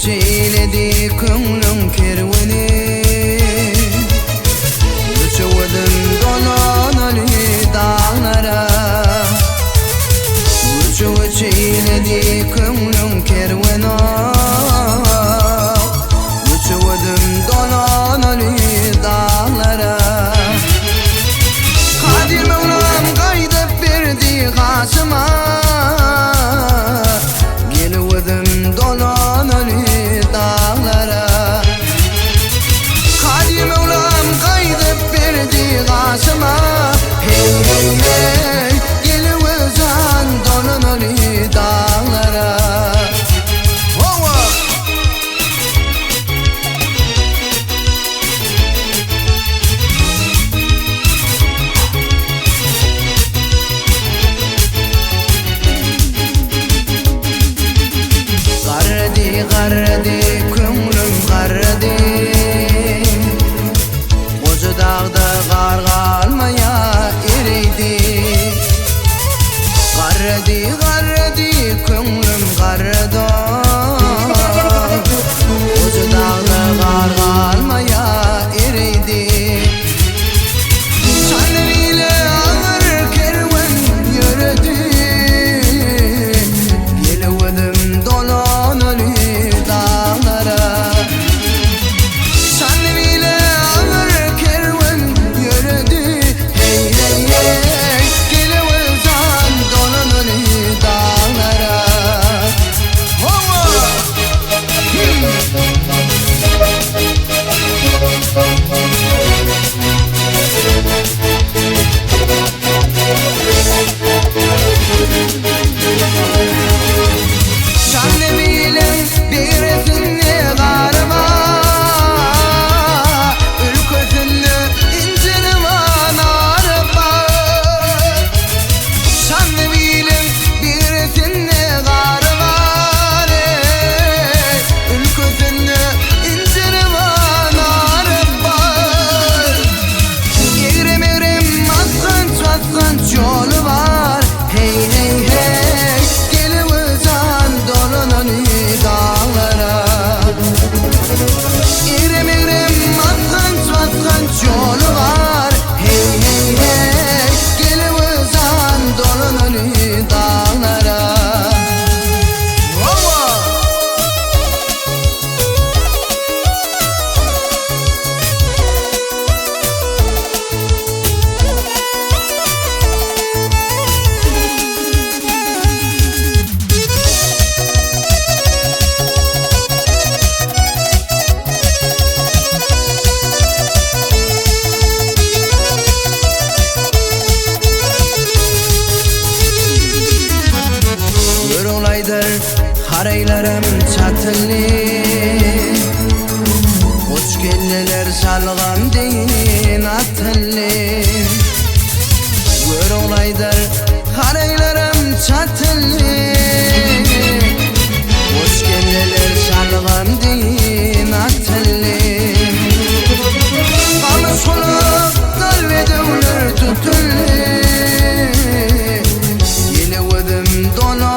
eyledi ko'nglim kerveni Uçuvadım donanali dağlara Uç eyledi ko'nglim kerveni Uçuvadım donanali dağlara Kadir Mevlam gaydep verdi kasıma Gelivedim donanali dağlara Kadir Mevlam gaydep verdi kasıma Hey hey hey gelivezen donanali dağlara Qarradi ko'nglim qarradi Qo'zi dağda qar qalmaya eriydi Qarradi ko'nglim qarradi Qo'zi dağda qar qalmaya eriydi Sanriyle ağır kervan yürüdü Gelivedim donanali Qaraylarım çatıllı Uç kelleler salgam deyin atıllı Gör olaydır qaraylarım çatıllı Uç kelleler salgam deyin atıllı Qamış qulup kalbede ular tutullu Gelivedim donan